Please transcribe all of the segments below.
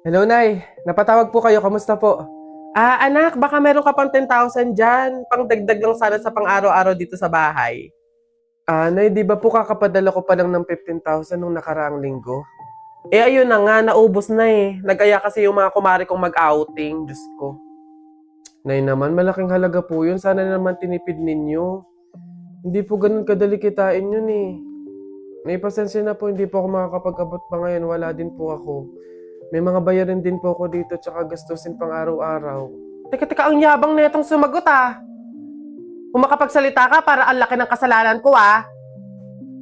Hello, Nay. Napatawag po kayo. Kamusta po? Anak, baka meron ka pang 10,000 dyan. Pangdagdag lang sana sa pang-araw-araw dito sa bahay. Nay, di ba po kakapadala ko pa lang ng 15,000 nung nakaraang linggo? Ayun na nga, naubos na eh. Nag-aya kasi yung mga kumari kong mag-outing. Diyos ko. Nay naman, malaking halaga po yun. Sana naman tinipid ninyo. Hindi po ganun kadali kitain yun eh. Nay, pasensya na po. Hindi po ako makakapag-abot pa ngayon. Wala din po ako. May mga bayarin din po ako dito tsaka gastusin pang araw-araw. Teka, ang yabang na itong sumagot ah. Kung makapagsalita ka, para ang laki ng kasalanan ko ah.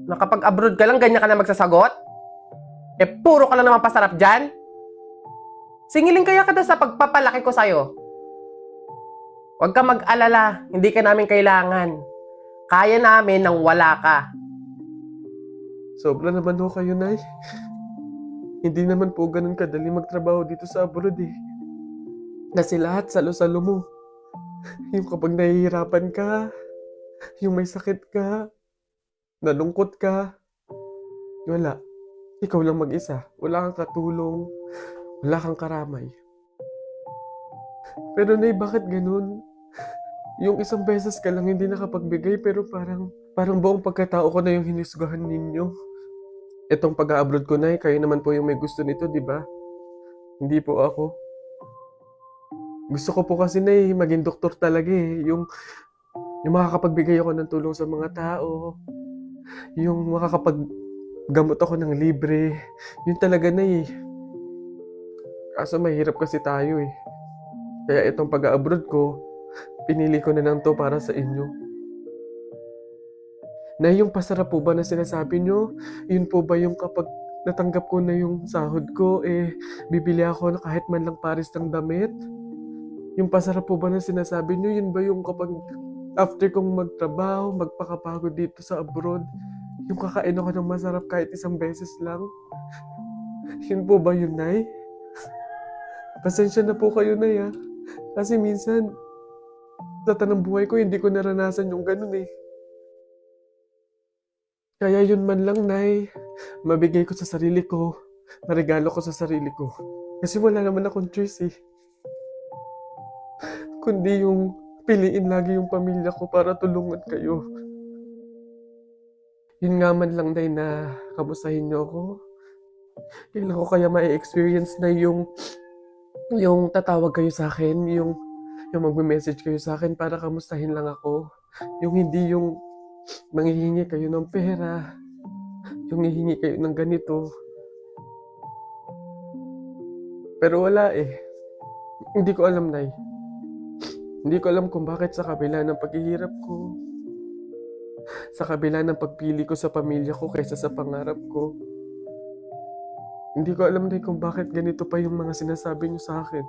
Nakapag-abroad ka lang, ganyan ka na magsasagot? Puro ka lang naman pasarap dyan. Singilin kaya ka sa pagpapalaki ko sa'yo. Huwag ka mag-alala, hindi ka namin kailangan. Kaya namin nang wala ka. Sobra naman ho kayo, Nay. Hindi naman po ganun kadali magtrabaho dito sa abroad eh. Kasi lahat salo-salo mo. Yung kapag nahihirapan ka, yung may sakit ka, nalungkot ka, wala. Ikaw lang mag-isa. Wala kang katulong, wala kang karamay. Pero Nay, bakit ganun? Yung isang beses ka lang hindi nakapagbigay pero parang buong pagkatao ko na yung hinisgahan ninyo. Itong pag-a-abroad ko, Nay, kayo naman po yung may gusto nito, di ba? Hindi po ako. Gusto ko po kasi, Nay, maging doktor talaga eh. Yung makakapagbigay ako ng tulong sa mga tao. Yung makakapaggamot ako ng libre. Yun talaga, Nay. Kaso mahirap kasi tayo eh. Kaya itong pag-a-abroad ko, pinili ko na lang to para sa inyo. Na yung pasarap po ba na sinasabi nyo, yun po ba yung kapag natanggap ko na yung sahod ko, bibili ako na kahit man lang pares ng damit? Yung pasarap po ba na sinasabi nyo, yun ba yung kapag after kong magtrabaho, magpakapagod dito sa abroad, yung kakain ako ng masarap kahit isang beses lang? Yun po ba yun, Nay? Pasensya na po kayo, Nay, ha? Kasi minsan, sa tanang buhay ko, hindi ko naranasan yung ganun eh. Kaya yun man lang, Nay, mabigay ko sa sarili ko, maregalo ko sa sarili ko. Kasi wala naman akong choice eh. Kundi yung piliin lagi yung pamilya ko para tulungan kayo. Yun nga man lang, Nay, na kamustahin niyo ako. Kailan ko kaya ma-experience na yung tatawag kayo sa akin, yung magme-message kayo sa akin para kamustahin lang ako. Yung hindi yung manghihingi kayo ng pera, yung hihingi kayo ng ganito. Pero wala eh. Hindi ko alam, Nay. Hindi ko alam kung bakit sa kabila ng paghihirap ko, sa kabila ng pagpili ko sa pamilya ko kaysa sa pangarap ko, hindi ko alam, Nay, kung bakit ganito pa yung mga sinasabi niyo sa akin.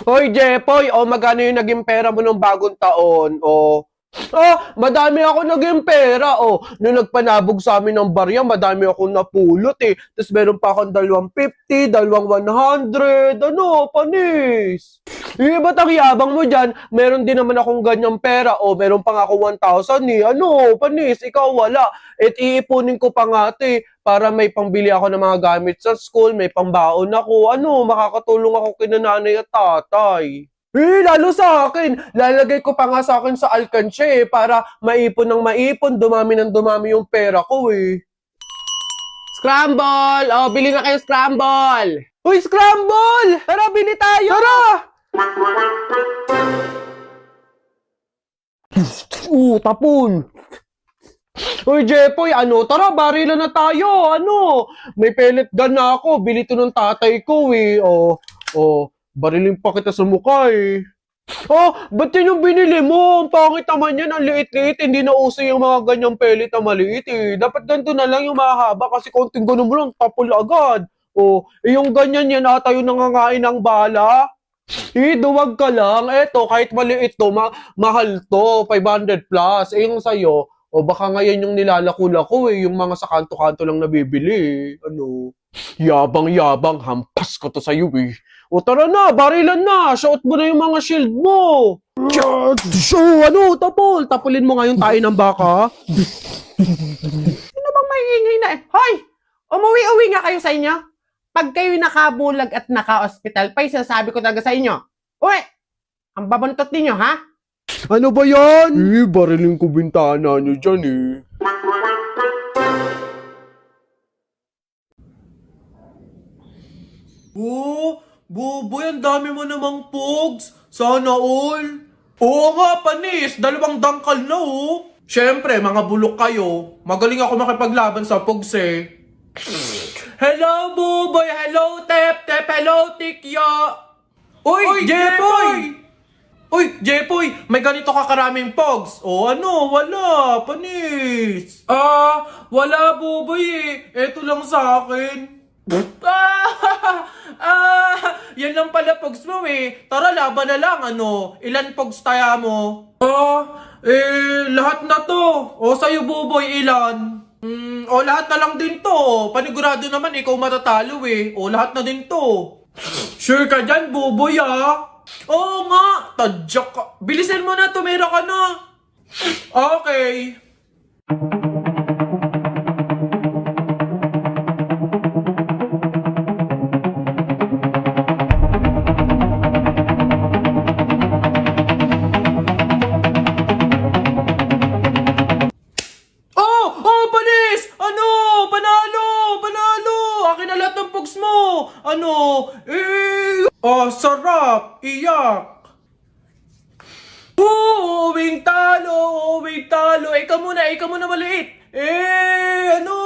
Hoy, Jepoy! Magkano yung naging pera mo nung bagong taon? Madami ako naging pera. Nung nagpanabog sa amin ng barya, madami ako napulot eh. Tapos meron pa akong 250, 100. Panis? Ba't ang yabang mo dyan? Meron din naman akong ganyang pera. Meron pa nga ako 1,000 eh. Panis? Ikaw wala. Iipunin ko pa nga para may pangbili ako ng mga gamit sa school, may pambaon ako. Makakatulong ako kina nanay at tatay. Lalo sa akin. Lalagay ko pa nga sa akin sa alkansya para maipon ng maipon, dumami ng dumami yung pera ko eh. Scramble! Bili na kayo scramble! Uy, scramble! Tara, bili tayo! Tara! Tapon! Uy, Jepoy, tara, barilan na tayo, may pellet gun na ako, bili to ng tatay ko eh, barilin pa kita sa mukha eh. Ba't yan yung binili mo? Ang pangit naman yan, ang liit-liit, hindi na uso yung mga ganyang pellet na maliit eh. Dapat ganito na lang yung mahaba kasi konting ganun mo lang, tapol agad. Yung ganyan yan ata yung nangangain ng bala. Duwag ka lang. Eto, kahit maliit to, mahal to, 500 plus. Yung sa'yo, baka ngayon yung nilalako-lako yung mga sa kanto-kanto lang nabibili. Yabang-yabang, hampas ko to sa'yo eh. O tara na, barilan na, suot mo na yung mga shield mo. So, ano, tapulin mo ngayon tayo ng baka. Ano bang maingay na eh? Hoy! Umuwi-uwi nga kayo sa inyo. Pag kayo nakabulag at naka-hospital, pa sinasabi ko talaga sa inyo. Uy! Ang babantot ninyo, ha? Ano ba yan? Barilin ko bintana nyo dyan eh. Oh, Buboy, ang dami mo namang pogs. Sana all. Oo nga, panis. 2 dangkal na oh. Siyempre, mga bulok kayo. Magaling ako makipaglaban sa pogs eh. Hello, Buboy. Hello, Tep. Tep, hello, Tikya. Uy, Jepoy! Uy, Jepoy, may ganito ka karaming pogs. O ano, wala, panis. Wala, Buboy eh. Eto lang sa akin. Yan lang pala pogs mo eh. Tara, laban na lang, ano. Ilan pogs taya mo? Lahat na to. O, sa'yo, Buboy, ilan? Lahat na lang din to. Panigurado naman, ikaw matatalo eh. O, lahat na din to. Sure ka dyan, Buboy ah? Oo nga, tadyak ka. Bilisin mo na, tumira ka na. Okay. Panis! Ano? Panalo! Panalo! Akin na lahat ng pugs mo! Ano? Sarap! Iyak! Uwing talo! Uwing talo! Ikaw muna maliit! Ano?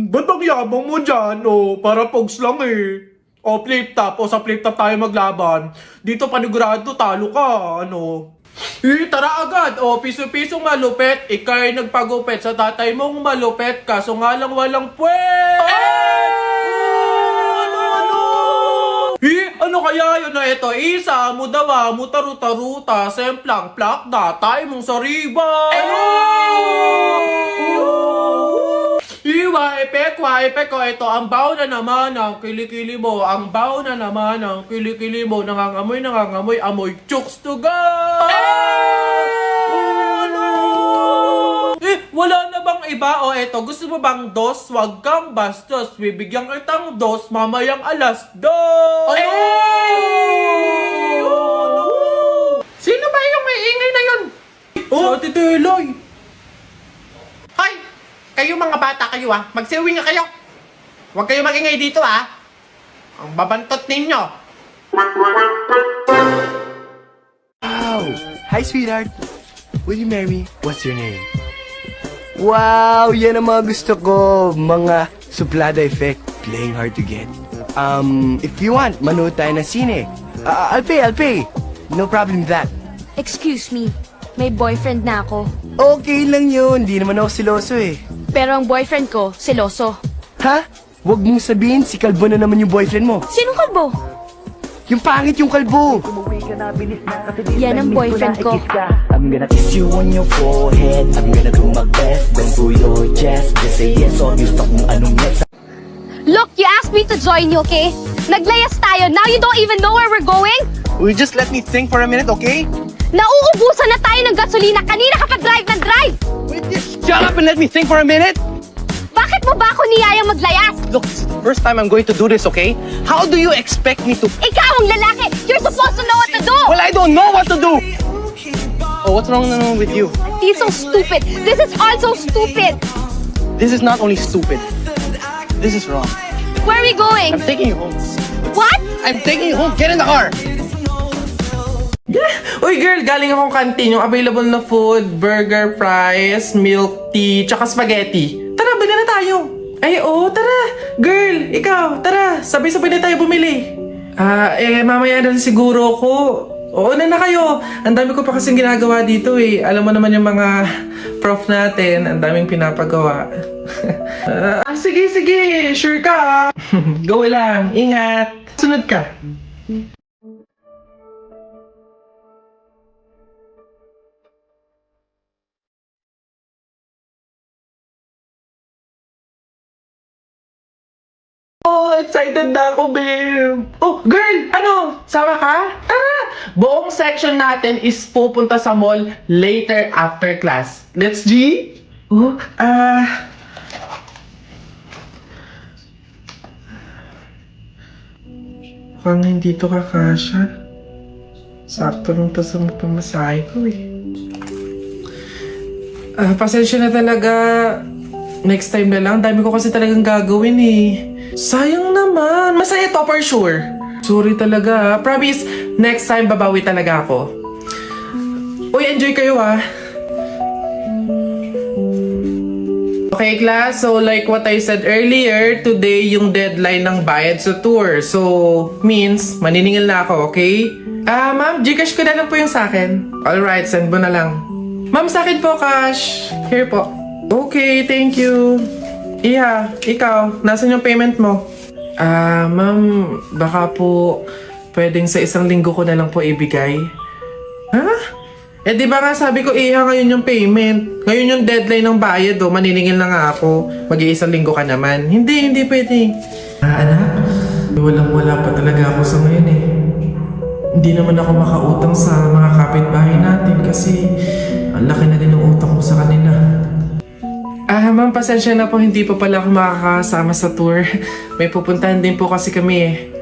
Ba't ang yabang mo dyan? Para pugs lang eh. Flip top. Sa flip top tayo maglaban. Dito panigurado, talo ka. Ano? Tara agad! Piso-pisong malupet. Ika'y nagpagupet sa tatay mong malupet. Kaso nga lang walang puwet! Ano kaya yun na ito? Isa, mudawa, mutaru-taruta, semplang, plakda, tayo mong sariba! Wa epek ko ito, ang baw na naman ng kilikili mo, ang baw na naman ng kilikili mo, nangangamoy, amoy chooks to go! Wala na bang iba? Eto, gusto mo bang dos? Wag kang bastos, bibigyan kitang dos, mamayang alas dos! Sino ba yung may ingay na yun? Ate Deloy! Hoy! Kayo mga bata kayo magsiuwi nga kayo. Huwag kayo magingay dito Ang babantot ninyo. Wow! Hi, sweetheart. Will you marry me? What's your name? Wow! Yan ang mga gusto ko. Mga suplada effect. Playing hard to get. If you want, manood tayo ng sine. I'll pay. No problem with that. Excuse me, may boyfriend na ako. Okay lang yun. Di naman ako siloso eh. Pero ang boyfriend ko, seloso. Ha? Huwag mong sabihin, si Kalbo na naman yung boyfriend mo. Sinong kalbo? Yung pangit yung Kalbo. Yan ang boyfriend ko. I'm gonna kiss you on your forehead. I'm gonna do my best, don't do your chest. Just say yes or you stop kung anong next. Look, you asked me to join you, okay? Naglayas tayo, now you don't even know where we're going? Will you just let me think for a minute, okay? Nauubusan na tayo ng gasolina, kanina ka pa drive ng drive! Will you just shut up and let me think for a minute? Bakit mo ba ako niyayang maglayas? Look, this is the first time I'm going to do this, okay? How do you expect me to... Ikaw ang lalaki! You're supposed to know what to do! Well, I don't know what to do! Oh, what's wrong with you? He's so stupid! This is all so stupid! This is not only stupid. This is wrong. Where are we going? I'm taking you home. What? I'm taking you home. Get in the car. Uy girl, galing akong kantin. Yung available na food, burger, fries, milk tea, tsaka spaghetti. Tara, bili na tayo. Ay, tara. Girl, ikaw, tara. Sabay-sabay na tayo bumili. Mamaya na siguro ko. Oo na kayo. Ang dami ko pa kasing ginagawa dito eh. Alam mo naman yung mga prof natin. Ang daming pinapagawa. Sige. Sure ka. Go lang. Ingat. Sunod ka. Oh, excited na ako, babe. Oh, girl, ano? Sama ka? Tara! Buong section natin is pupunta sa mall later after class. Let's G? Oh, mukhang hindi to kakasya. Sakto lang to sa pamasahe ko eh. Pasensya na talaga. Next time na lang. Dami ko kasi talagang gagawin eh. Sayang naman. Masaya to for sure. Sorry talaga. Promise, next time babawi talaga ako. Uy, enjoy kayo ah. Okay, class. So, like what I said earlier, today yung deadline ng bayad sa tour. So, means, maniningil na ako, okay? Ma'am, Gcash ko na lang po yung sa akin. Alright, send mo na lang. Ma'am, sa akin po, cash. Here po. Okay, thank you. Iha, ikaw, nasan yung payment mo? Ma'am, baka po pwedeng sa isang linggo ko na lang po ibigay. Ha? Eh di ba nga sabi ko, Iha, ngayon yung payment. Ngayon yung deadline ng bayad, oh. Maniningil na nga ako. Mag-iisang linggo ka naman. Hindi pwede. Anak, walang-wala pa talaga ako sa ngayon eh. Hindi naman ako makautang sa mga kapitbahay natin kasi ang laki na din ng utang ko sa kanila. Ma'am, pasensya na po, hindi pa pala ako makakasama sa tour. May pupuntahan din po kasi kami eh.